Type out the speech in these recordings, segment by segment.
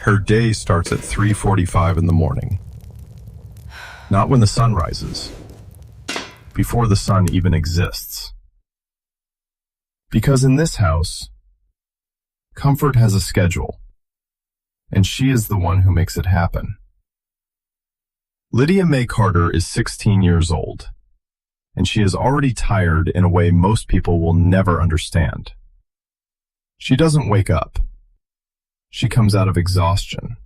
Her day starts at 3:45 in the morning. Not when the sun rises. Before the sun even exists. Because in this house, comfort has a schedule, and she is the one who makes it happen. Lydia Mae Carter is 16 years old, and she is already tired in a way most people will never understand. She doesn't wake up. She comes out of exhaustion.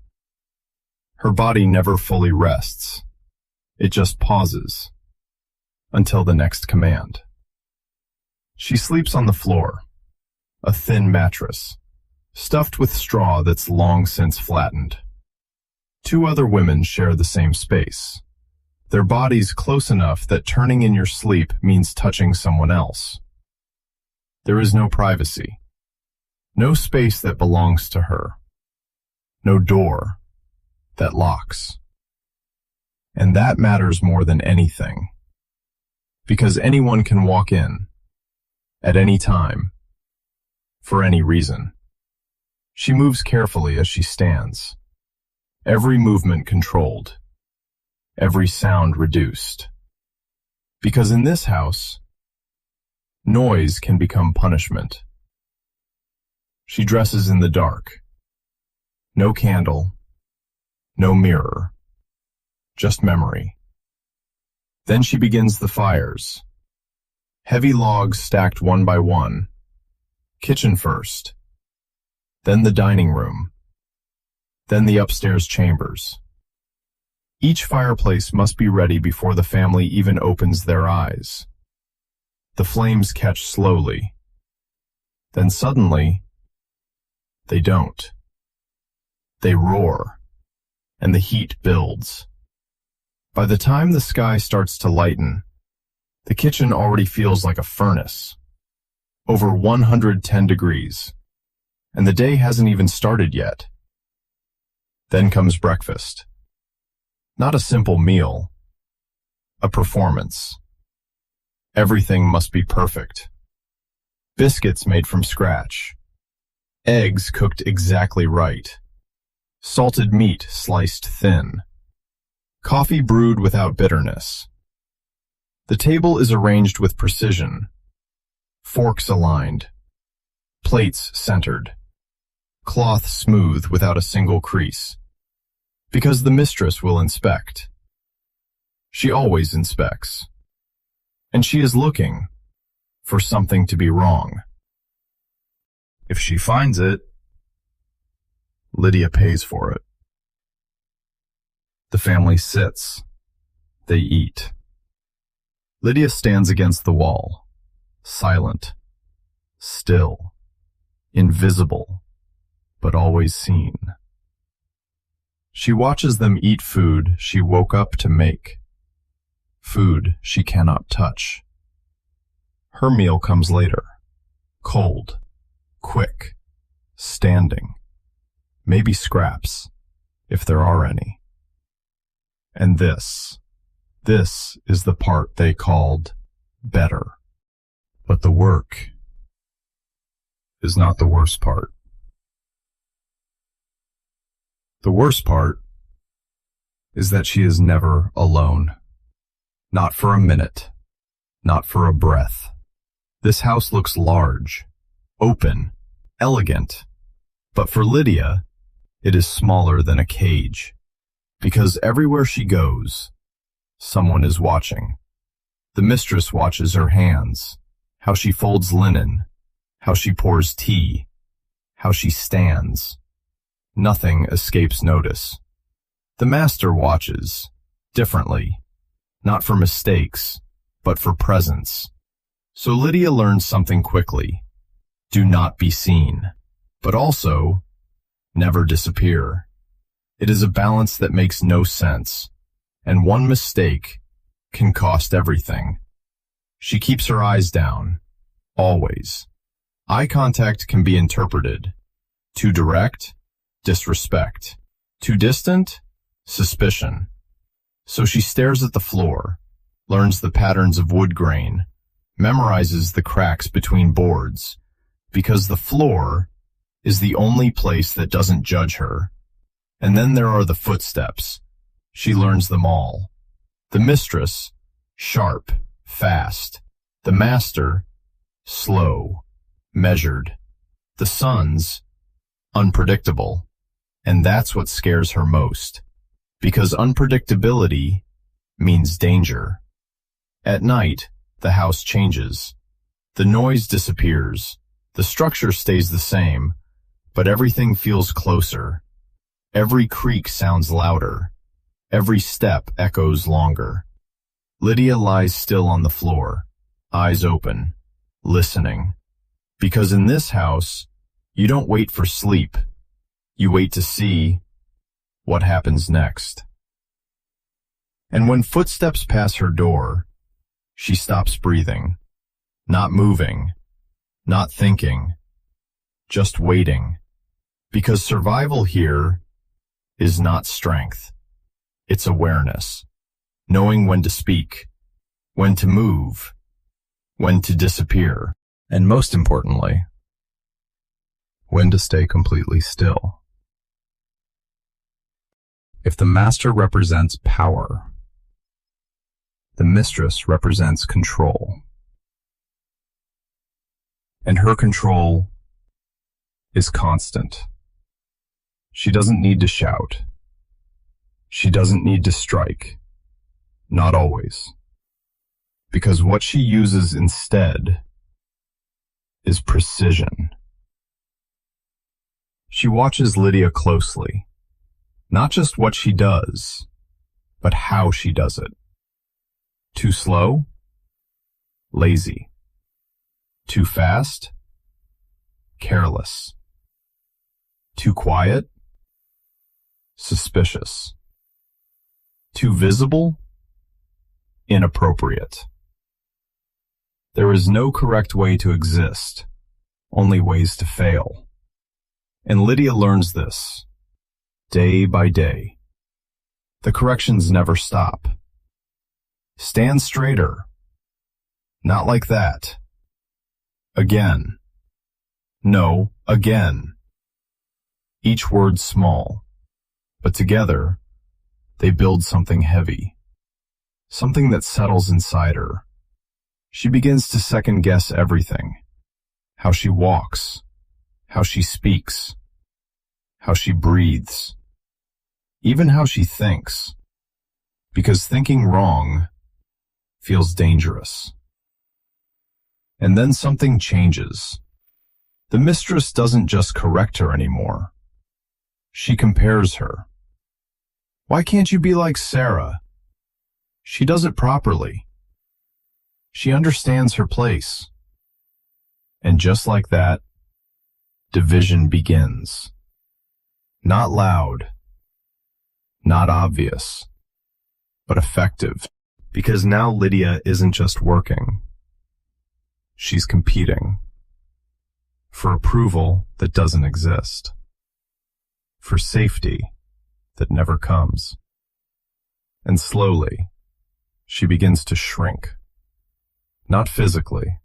Her body never fully rests. It just pauses until the next command. She sleeps on the floor, a thin mattress, stuffed with straw that's long since flattened. Two other women share the same space, their bodies close enough that turning in your sleep means touching someone else. There is no privacy, no space that belongs to her, no door that locks. And that matters more than anything, because anyone can walk in, at any time, for any reason. She moves carefully as she stands, every movement controlled, every sound reduced. Because in this house, noise can become punishment. She dresses in the dark. No candle, no mirror, just memory. Then she begins the fires. Heavy logs stacked one by one. Kitchen first, then the dining room, then the upstairs chambers. Each fireplace must be ready before the family even opens their eyes. The flames catch slowly. Then suddenly, they don't. They roar, and the heat builds. By the time the sky starts to lighten, the kitchen already feels like a furnace, over 110 degrees, and the day hasn't even started yet. Then comes breakfast. Not a simple meal, a performance. Everything must be perfect. Biscuits made from scratch, eggs cooked exactly right, salted meat sliced thin, coffee brewed without bitterness. The table is arranged with precision, forks aligned, plates centered, cloth smooth without a single crease. Because the mistress will inspect. She always inspects. And she is looking for something to be wrong. If she finds it, Lydia pays for it. The family sits. They eat. Lydia stands against the wall, silent, still, invisible, but always seen. She watches them eat food she woke up to make, food she cannot touch. Her meal comes later, cold, quick, standing, maybe scraps, if there are any. And this is the part they called better. But the work is not the worst part. The worst part is that she is never alone. Not for a minute. Not for a breath. This house looks large, open, elegant. But for Lydia, it is smaller than a cage. Because everywhere she goes, someone is watching. The mistress watches her hands, how she folds linen, how she pours tea, how she stands. Nothing escapes notice. The master watches, differently, not for mistakes, but for presence. So Lydia learns something quickly. Do not be seen, but also never disappear. It is a balance that makes no sense, and one mistake can cost everything. She keeps her eyes down, always. Eye contact can be interpreted. Too direct? Disrespect. Too distant? Suspicion. So she stares at the floor, learns the patterns of wood grain, memorizes the cracks between boards, because the floor is the only place that doesn't judge her. And then there are the footsteps. She learns them all. The mistress, sharp, fast. The master, slow, measured. The sons, unpredictable. And that's what scares her most, because unpredictability means danger. At night, the house changes. The noise disappears. The structure stays the same, but everything feels closer. Every creak sounds louder. Every step echoes longer. Lydia lies still on the floor, eyes open, listening. Because in this house, you don't wait for sleep. You wait to see what happens next. And when footsteps pass her door, she stops breathing, not moving, not thinking, just waiting. Because survival here is not strength. It's awareness, knowing when to speak, when to move, when to disappear, and most importantly, when to stay completely still. If the master represents power, the mistress represents control. And her control is constant. She doesn't need to shout. She doesn't need to strike. Not always. Because what she uses instead is precision. She watches Lydia closely. Not just what she does, but how she does it. Too slow? Lazy. Too fast? Careless. Too quiet? Suspicious. Too visible? Inappropriate. There is no correct way to exist, only ways to fail. And Lydia learns this, day by day. The corrections never stop. Stand straighter. Not like that. Again. No, again. Each word small, but together, they build something heavy. Something that settles inside her. She begins to second-guess everything. How she walks, how she speaks, how she breathes, even how she thinks. Because thinking wrong feels dangerous. And then something changes. The mistress doesn't just correct her anymore. She compares her. Why can't you be like Sarah? She does it properly. She understands her place. And just like that, division begins. Not loud, not obvious, but effective. Because now Lydia isn't just working. She's competing. For approval that doesn't exist. For safety that never comes. And slowly, she begins to shrink. Not physically,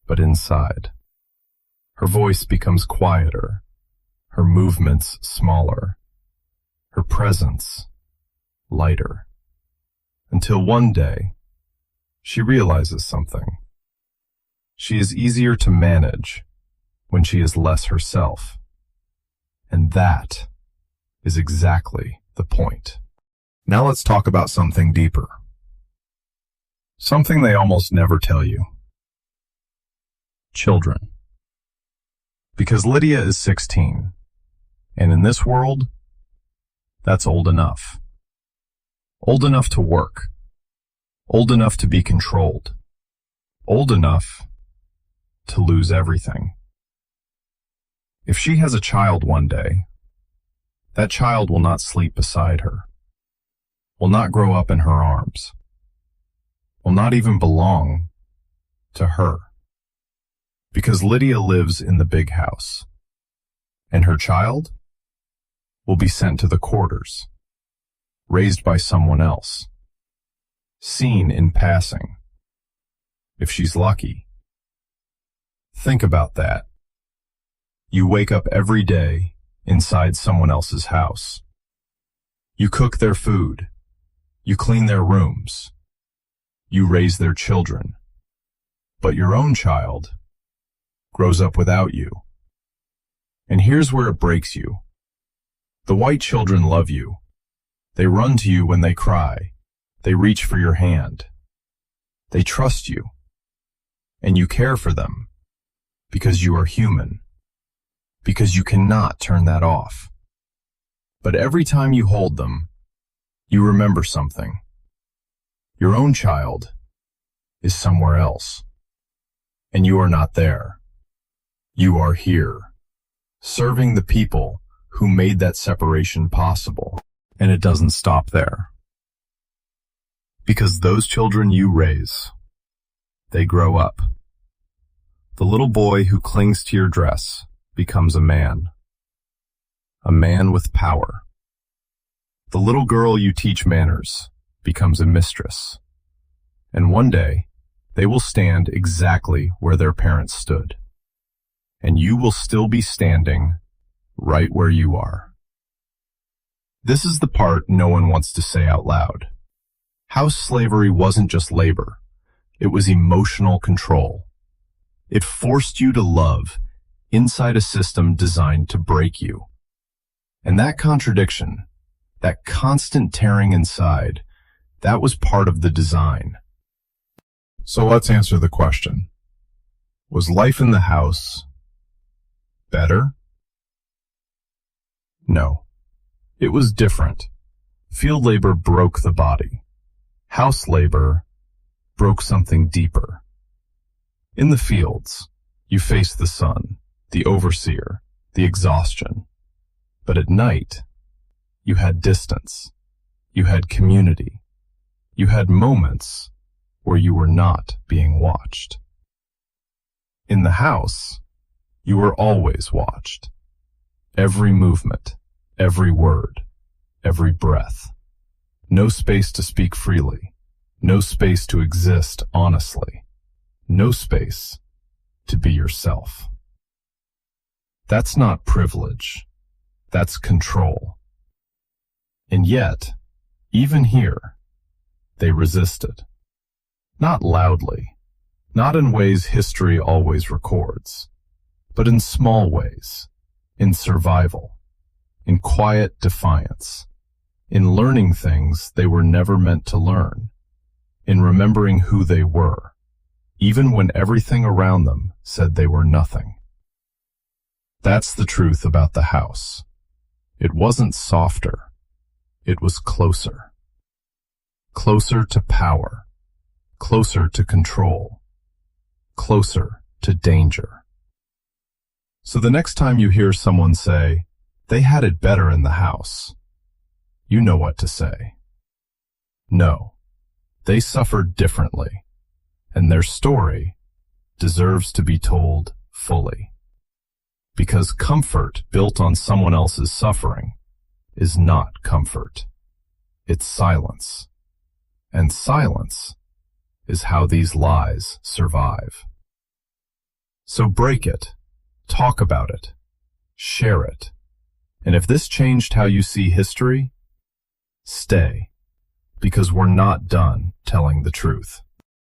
but inside. Her voice becomes quieter, her movements smaller, her presence lighter. Until one day, she realizes something. She is easier to manage when she is less herself. And that is exactly the point. Now let's talk about something deeper. Something they almost never tell you. Children. Because Lydia is 16, and in this world, that's old enough. Old enough to work. Old enough to be controlled. Old enough to lose everything. If she has a child one day, that child will not sleep beside her, will not grow up in her arms, will not even belong to her. Because Lydia lives in the big house, and her child will be sent to the quarters, raised by someone else, seen in passing, if she's lucky. Think about that. You wake up every day inside someone else's house. You cook their food. You clean their rooms. You raise their children. But your own child grows up without you. And here's where it breaks you. The white children love you. They run to you when they cry. They reach for your hand. They trust you. And you care for them because you are human, because you cannot turn that off. But every time you hold them, you remember something. Your own child is somewhere else, and you are not there. You are here, serving the people who made that separation possible. And it doesn't stop there. Because those children you raise, they grow up. The little boy who clings to your dress becomes a man with power. The little girl you teach manners becomes a mistress. And one day, they will stand exactly where their parents stood. And you will still be standing right where you are. This is the part no one wants to say out loud. House slavery wasn't just labor. It was emotional control. It forced you to love inside a system designed to break you. And that contradiction, that constant tearing inside, that was part of the design. So let's answer the question. Was life in the house better? No. It was different. Field labor broke the body. House labor broke something deeper. In the fields, you faced the sun, the overseer, the exhaustion. But at night, you had distance. You had community. You had moments where you were not being watched. In the house, you were always watched. Every movement, every word, every breath. No space to speak freely. No space to exist honestly. No space to be yourself. That's not privilege. That's control. And yet, even here, they resisted. Not loudly, not in ways history always records, but in small ways, in survival, in quiet defiance, in learning things they were never meant to learn, in remembering who they were, even when everything around them said they were nothing. That's the truth about the house. It wasn't softer. It was closer. Closer to power. Closer to control. Closer to danger. So the next time you hear someone say, "They had it better in the house," you know what to say. No, they suffered differently, and their story deserves to be told fully. Because comfort built on someone else's suffering is not comfort. It's silence. And silence is how these lies survive. So break it, talk about it, share it. And if this changed how you see history, stay, because we're not done telling the truth.